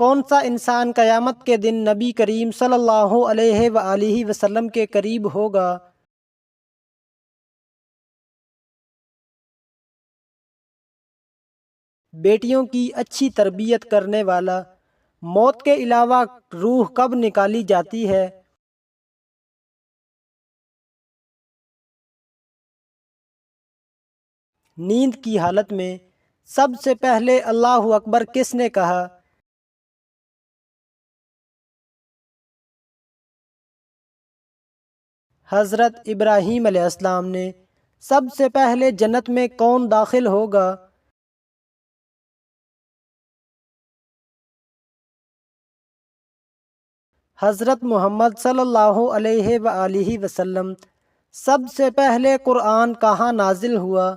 کون سا انسان قیامت کے دن نبی کریم صلی اللہ علیہ وآلہ وسلم کے قریب ہوگا؟ بیٹیوں کی اچھی تربیت کرنے والا۔ موت کے علاوہ روح کب نکالی جاتی ہے؟ نیند کی حالت میں۔ سب سے پہلے اللہ اکبر کس نے کہا؟ حضرت ابراہیم علیہ السلام نے۔ سب سے پہلے جنت میں کون داخل ہوگا؟ حضرت محمد صلی اللہ علیہ وآلہ وسلم۔ سب سے پہلے قرآن کہاں نازل ہوا؟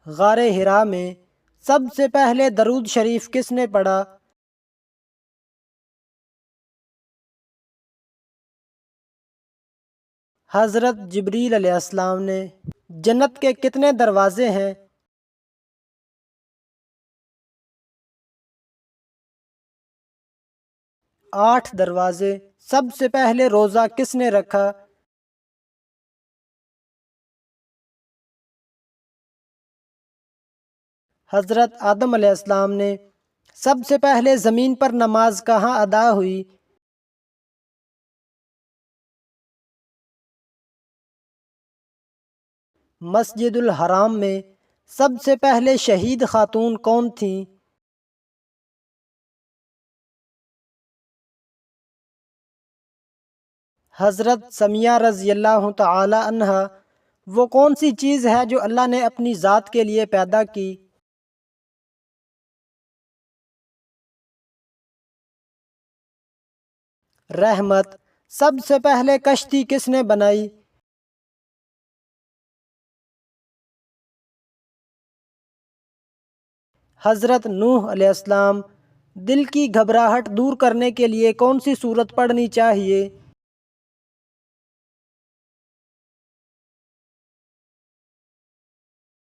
غار حرا میں۔ سب سے پہلے درود شریف کس نے پڑھا؟ حضرت جبریل علیہ السلام نے۔ جنت کے کتنے دروازے ہیں؟ 8 دروازے۔ سب سے پہلے روزہ کس نے رکھا؟ حضرت آدم علیہ السلام نے۔ سب سے پہلے زمین پر نماز کہاں ادا ہوئی؟ مسجد الحرام میں۔ سب سے پہلے شہید خاتون کون تھیں؟ حضرت سمیہ رضی اللہ تعالی عنہا۔ وہ کون سی چیز ہے جو اللہ نے اپنی ذات کے لیے پیدا کی؟ رحمت۔ سب سے پہلے کشتی کس نے بنائی؟ حضرت نوح علیہ السلام۔ دل کی گھبراہٹ دور کرنے کے لیے کون سی سورت پڑھنی چاہیے؟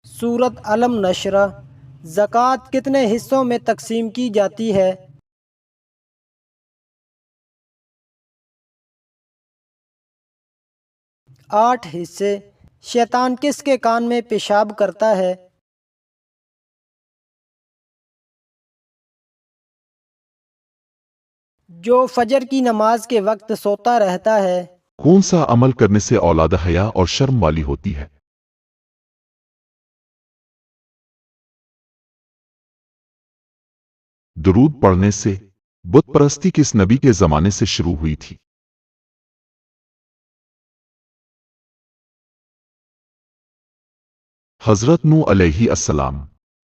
سورت علم نشرہ۔ زکوٰۃ کتنے حصوں میں تقسیم کی جاتی ہے؟ 8 حصے۔ شیطان کس کے کان میں پیشاب کرتا ہے؟ جو فجر کی نماز کے وقت سوتا رہتا ہے۔ کون سا عمل کرنے سے اولاد حیا اور شرم والی ہوتی ہے؟ درود پڑھنے سے۔ بت پرستی کس نبی کے زمانے سے شروع ہوئی تھی؟ حضرت نوح علیہ السلام۔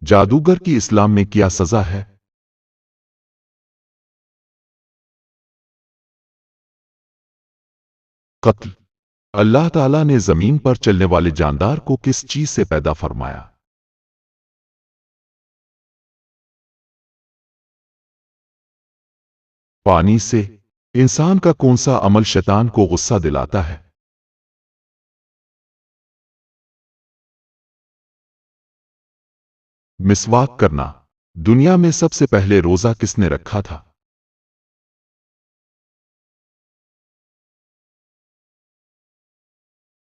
جادوگر کی اسلام میں کیا سزا ہے؟ قتل۔ اللہ تعالیٰ نے زمین پر چلنے والے جاندار کو کس چیز سے پیدا فرمایا؟ پانی سے۔ انسان کا کون سا عمل شیطان کو غصہ دلاتا ہے؟ مسواک کرنا۔ دنیا میں سب سے پہلے روزہ کس نے رکھا تھا؟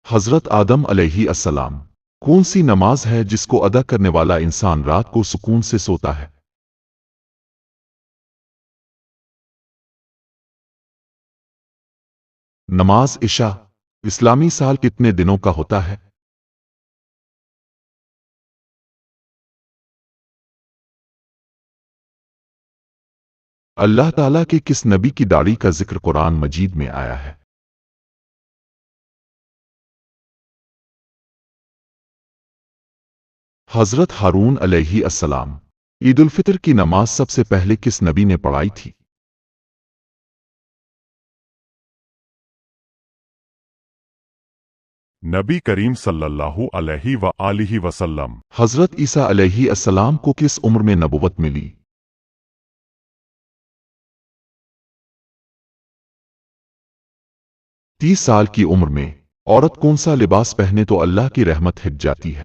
حضرت آدم علیہ السلام۔ کون سی نماز ہے جس کو ادا کرنے والا انسان رات کو سکون سے سوتا ہے؟ نماز عشاء۔ اسلامی سال کتنے دنوں کا ہوتا ہے؟ اللہ تعالیٰ کے کس نبی کی داڑھی کا ذکر قرآن مجید میں آیا ہے؟ حضرت ہارون علیہ السلام۔ عید الفطر کی نماز سب سے پہلے کس نبی نے پڑھائی تھی؟ نبی کریم صلی اللہ علیہ وآلہ وسلم۔ حضرت عیسیٰ علیہ السلام کو کس عمر میں نبوت ملی؟ 30 سال کی عمر میں۔ عورت کون سا لباس پہنے تو اللہ کی رحمت ہٹ جاتی ہے؟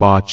5।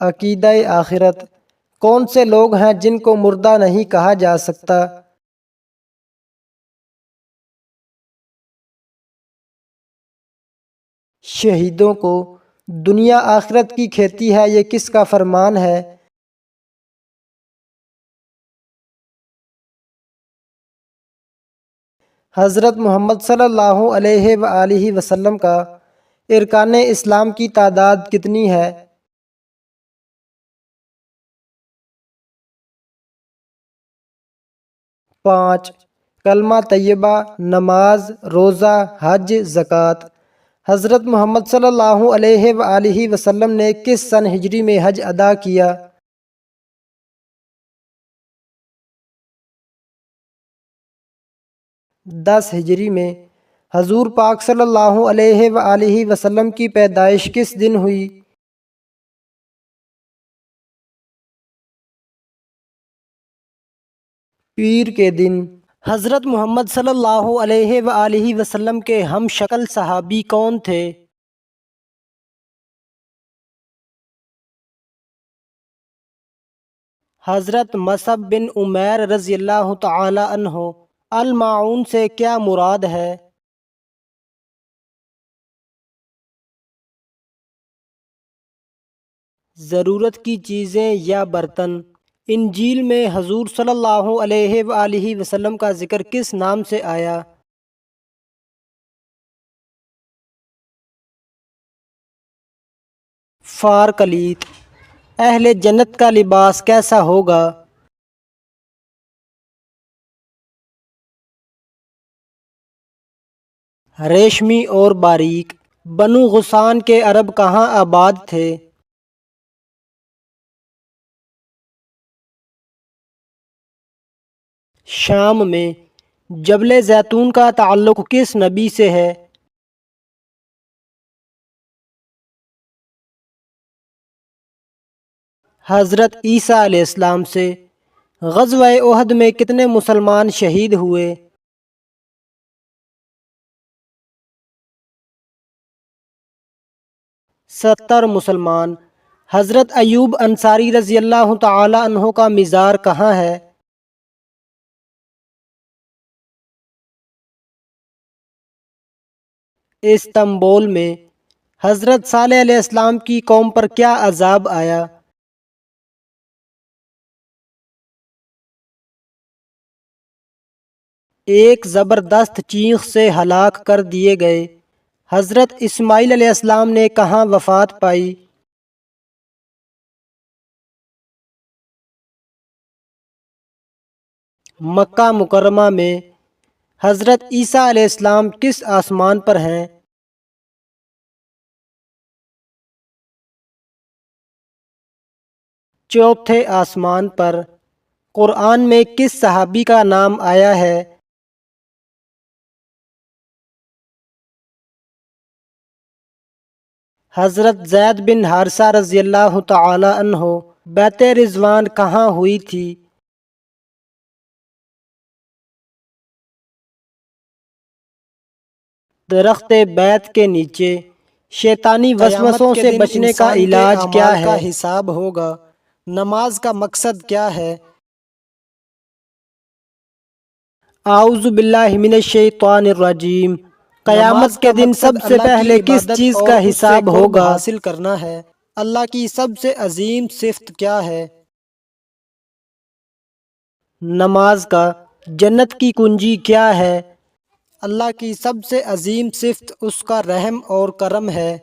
عقیدہ آخرت، کون سے لوگ ہیں جن کو مردہ نہیں کہا جا سکتا؟ شہیدوں کو دنیا آخرت کی کھیتی ہے، یہ کس کا فرمان ہے؟ حضرت محمد صلی اللہ علیہ وآلہ وسلم کا ارکان اسلام کی تعداد کتنی ہے؟ 5۔ کلمہ طیبہ، نماز، روزہ، حج، زکوٰۃ۔ حضرت محمد صلی اللہ علیہ وآلہ وسلم نے کس سن ہجری میں حج ادا کیا؟ 10 ہجری میں۔ حضور پاک صلی اللہ علیہ وآلہ وسلم کی پیدائش کس دن ہوئی؟ پیر کے دن۔ حضرت محمد صلی اللہ علیہ وآلہ وسلم کے ہم شکل صحابی کون تھے؟ حضرت مصعب بن عمیر رضی اللہ تعالی عنہ۔ الماعون سے کیا مراد ہے؟ ضرورت کی چیزیں یا برتن۔ انجیل میں حضور صلی اللہ علیہ وآلہ وسلم کا ذکر کس نام سے آیا؟ فارکلیت۔ اہل جنت کا لباس کیسا ہوگا؟ ریشمی اور باریک۔ بنو غسان کے عرب کہاں آباد تھے؟ شام میں۔ جبل زیتون کا تعلق کس نبی سے ہے؟ حضرت عیسیٰ علیہ السلام سے۔ غزوہ احد میں کتنے مسلمان شہید ہوئے؟ 70 مسلمان۔ حضرت ایوب انصاری رضی اللہ تعالی عنہ کا مزار کہاں ہے؟ استنبول میں۔ حضرت صالح علیہ السلام کی قوم پر کیا عذاب آیا؟ ایک زبردست چیخ سے ہلاک کر دیے گئے۔ حضرت اسماعیل علیہ السلام نے کہاں وفات پائی؟ مکہ مکرمہ میں۔ حضرت عیسیٰ علیہ السلام کس آسمان پر ہیں؟ چوتھے آسمان پر۔ قرآن میں کس صحابی کا نام آیا ہے؟ حضرت زید بن حارثہ رضی اللہ تعالی عنہ۔ بیعت رضوان کہاں ہوئی تھی؟ درخت بیعت کے نیچے۔ شیطانی وسوسوں سے بچنے کا علاج کیا ہے؟ کا حساب ہوگا۔ نماز کا مقصد کیا ہے؟ اعوذ باللہ من الشیطان الرجیم۔ قیامت کے دن سب سے پہلے کس چیز کا حساب ہوگا؟ حاصل کرنا ہے۔ اللہ کی سب سے عظیم صفت کیا ہے؟ نماز کا۔ جنت کی کنجی کیا ہے؟ اللہ کی سب سے عظیم صفت اس کا رحم اور کرم ہے۔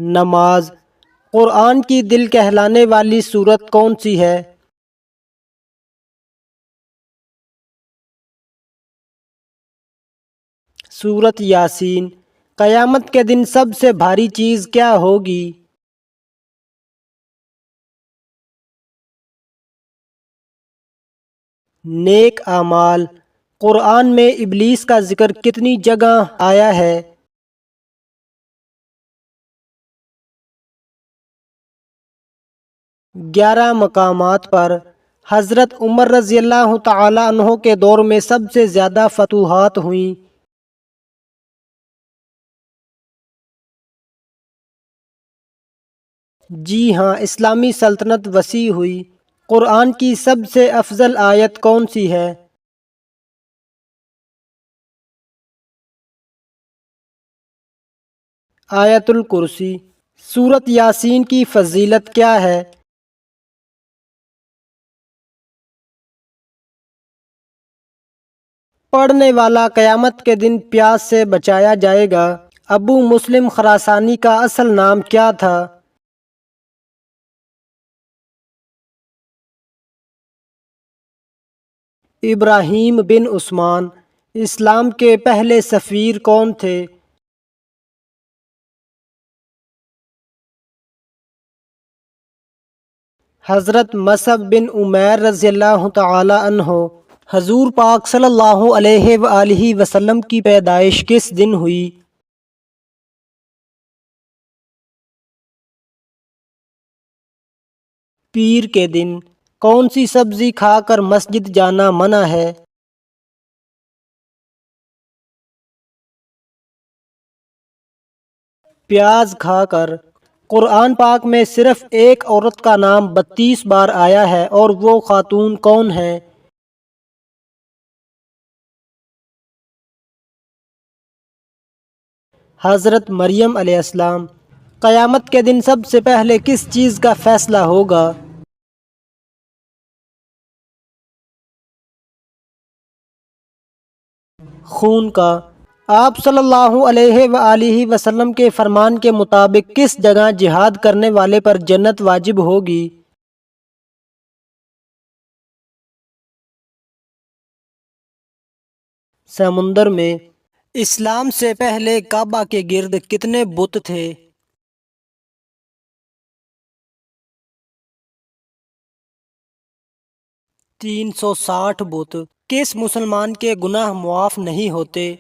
نماز۔ قرآن کی دل کہلانے والی سورت کون سی ہے؟ سورت یاسین۔ قیامت کے دن سب سے بھاری چیز کیا ہوگی؟ نیک اعمال۔ قرآن میں ابلیس کا ذکر کتنی جگہ آیا ہے؟ 11 مقامات پر۔ حضرت عمر رضی اللہ تعالی عنہ کے دور میں سب سے زیادہ فتوحات ہوئیں۔ جی ہاں، اسلامی سلطنت وسیع ہوئی۔ قرآن کی سب سے افضل آیت کون سی ہے؟ آیت الکرسی۔ سورۃ یاسین کی فضیلت کیا ہے؟ پڑھنے والا قیامت کے دن پیاس سے بچایا جائے گا۔ ابو مسلم خراسانی کا اصل نام کیا تھا؟ ابراہیم بن عثمان۔ اسلام کے پہلے سفیر کون تھے؟ حضرت مصعب بن عمیر رضی اللہ تعالی عنہ۔ حضور پاک صلی اللہ علیہ وآلہ وسلم کی پیدائش کس دن ہوئی؟ پیر کے دن۔ کون سی سبزی کھا کر مسجد جانا منع ہے؟ پیاز کھا کر۔ قرآن پاک میں صرف ایک عورت کا نام 32 بار آیا ہے اور وہ خاتون کون ہے؟ حضرت مریم علیہ السلام۔ قیامت کے دن سب سے پہلے کس چیز کا فیصلہ ہوگا؟ خون کا۔ آپ صلی اللہ علیہ وآلہ وسلم کے فرمان کے مطابق کس جگہ جہاد کرنے والے پر جنت واجب ہوگی؟ سمندر میں۔ اسلام سے پہلے کعبہ کے گرد کتنے بت تھے؟ 360 بت۔ کس مسلمان کے گناہ معاف نہیں ہوتے؟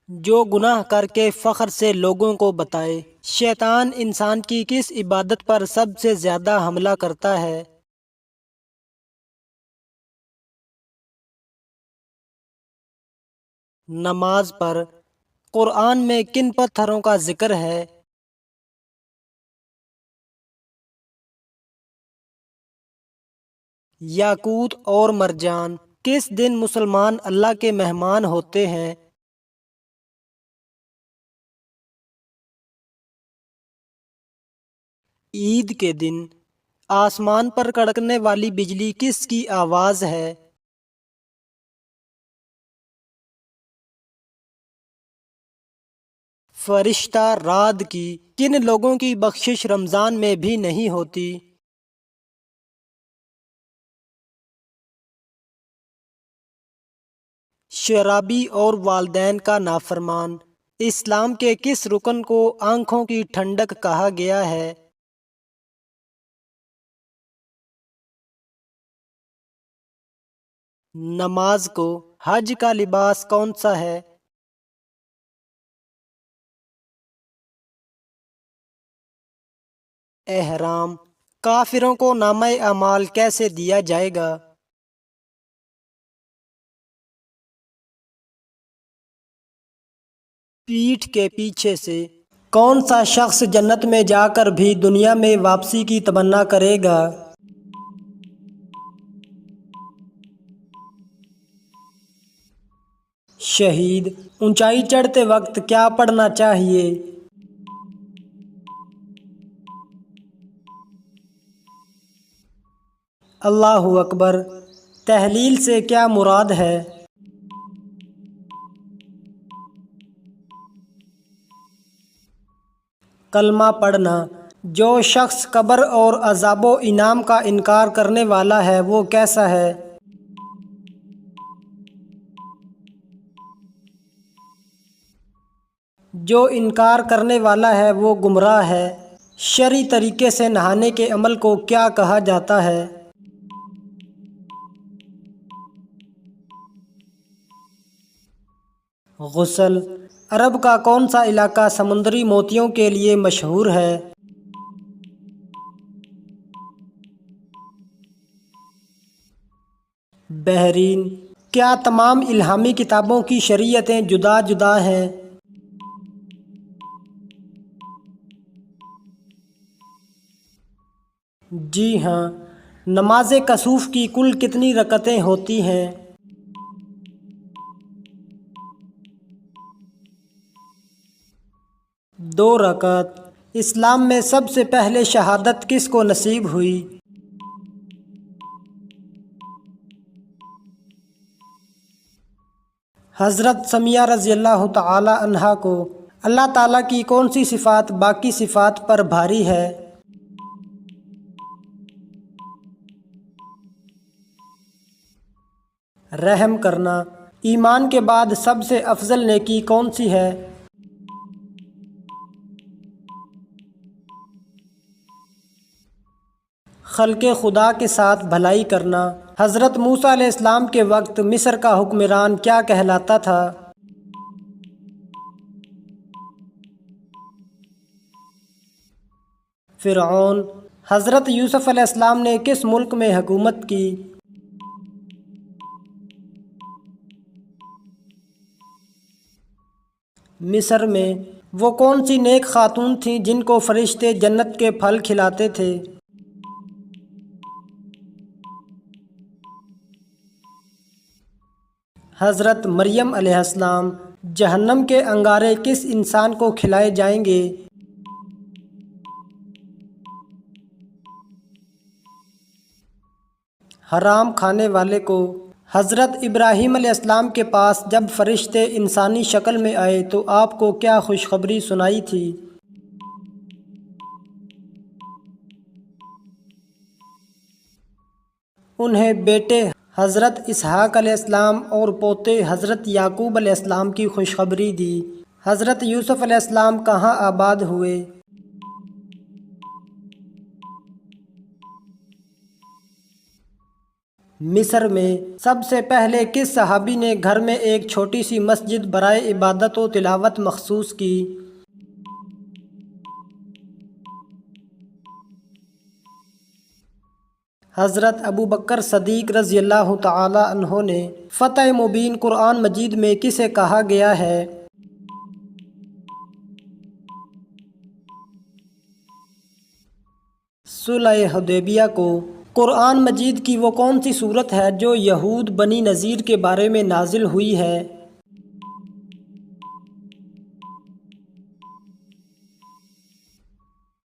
جو گناہ کر کے فخر سے لوگوں کو بتائے۔ شیطان انسان کی کس عبادت پر سب سے زیادہ حملہ کرتا ہے؟ نماز پر۔ قرآن میں کن پتھروں کا ذکر ہے؟ یاقوت اور مرجان۔ کس دن مسلمان اللہ کے مہمان ہوتے ہیں؟ عید کے دن۔ آسمان پر کڑکنے والی بجلی کس کی آواز ہے؟ فرشتہ رعد کی۔ کن لوگوں کی بخشش رمضان میں بھی نہیں ہوتی؟ شرابی اور والدین کا نافرمان۔ اسلام کے کس رکن کو آنکھوں کی ٹھنڈک کہا گیا ہے؟ نماز کو۔ حج کا لباس کون سا ہے؟ احرام۔ کافروں کو نامہ اعمال کیسے دیا جائے گا؟ پیٹھ کے پیچھے سے۔ کون سا شخص جنت میں جا کر بھی دنیا میں واپسی کی تمنا کرے گا؟ شہید۔ اونچائی چڑھتے وقت کیا پڑھنا چاہیے؟ اللہ اکبر۔ تحلیل سے کیا مراد ہے؟ کلمہ پڑھنا۔ جو شخص قبر اور عذاب و انعام کا انکار کرنے والا ہے وہ کیسا ہے؟ جو انکار کرنے والا ہے وہ گمراہ ہے۔ شرعی طریقے سے نہانے کے عمل کو کیا کہا جاتا ہے؟ غسل۔ عرب کا کون سا علاقہ سمندری موتیوں کے لیے مشہور ہے؟ بحرین۔ کیا تمام الہامی کتابوں کی شریعتیں جدا جدا ہیں؟ جی ہاں۔ نماز کسوف کی کل کتنی رکعتیں ہوتی ہیں؟ 2 رکعت۔ اسلام میں سب سے پہلے شہادت کس کو نصیب ہوئی؟ حضرت سمیہ رضی اللہ تعالی عنہا کو اللہ تعالیٰ کی کون سی صفات باقی صفات پر بھاری ہے؟ رحم کرنا۔ ایمان کے بعد سب سے افضل نیکی کون سی ہے؟ خلق خدا کے ساتھ بھلائی کرنا۔ حضرت موسیٰ علیہ السلام کے وقت مصر کا حکمران کیا کہلاتا تھا؟ فرعون۔ حضرت یوسف علیہ السلام نے کس ملک میں حکومت کی؟ مصر میں۔ وہ کون سی نیک خاتون تھیں جن کو فرشتے جنت کے پھل کھلاتے تھے؟ حضرت مریم علیہ السلام۔ جہنم کے انگارے کس انسان کو کھلائے جائیں گے؟ حرام کھانے والے کو۔ حضرت ابراہیم علیہ السلام کے پاس جب فرشتے انسانی شکل میں آئے تو آپ کو کیا خوشخبری سنائی تھی؟ انہیں بیٹے حضرت اسحاق علیہ السلام اور پوتے حضرت یعقوب علیہ السلام کی خوشخبری دی۔ حضرت یوسف علیہ السلام کہاں آباد ہوئے؟ مصر میں۔ سب سے پہلے کس صحابی نے گھر میں ایک چھوٹی سی مسجد برائے عبادت و تلاوت مخصوص کی؟ حضرت ابوبکر صدیق رضی اللہ تعالی عنہ نے۔ فتح مبین قرآن مجید میں کسے کہا گیا ہے؟ صلح حدیبیہ کو۔ قرآن مجید کی وہ کون سی سورت ہے جو یہود بنی نذیر کے بارے میں نازل ہوئی ہے؟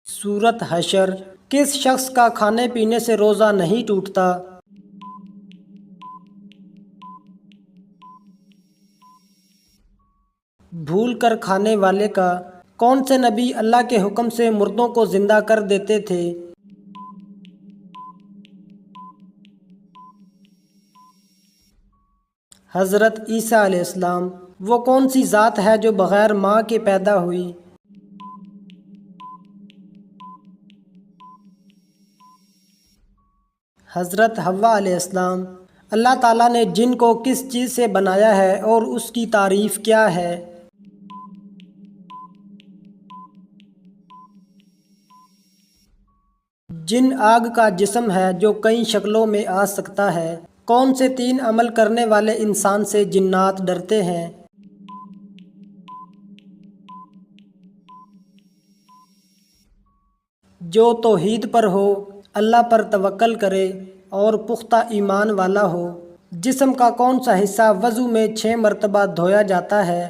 سورت حشر۔ کس شخص کا کھانے پینے سے روزہ نہیں ٹوٹتا؟ بھول کر کھانے والے کا۔ کون سے نبی اللہ کے حکم سے مردوں کو زندہ کر دیتے تھے؟ حضرت عیسیٰ علیہ السلام۔ وہ کون سی ذات ہے جو بغیر ماں کے پیدا ہوئی؟ حضرت حوا علیہ السلام۔ اللہ تعالیٰ نے جن کو کس چیز سے بنایا ہے اور اس کی تعریف کیا ہے؟ جن آگ کا جسم ہے جو کئی شکلوں میں آ سکتا ہے۔ کون سے 3 عمل کرنے والے انسان سے جنات ڈرتے ہیں؟ جو توحید پر ہو، اللہ پر توکل کرے اور پختہ ایمان والا ہو۔ جسم کا کون سا حصہ وضو میں 6 مرتبہ دھویا جاتا ہے؟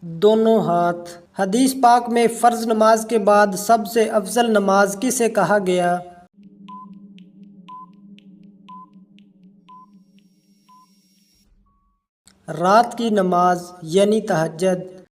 دونوں ہاتھ۔ حدیث پاک میں فرض نماز کے بعد سب سے افضل نماز کسے کہا گیا؟ رات کی نماز یعنی تہجد۔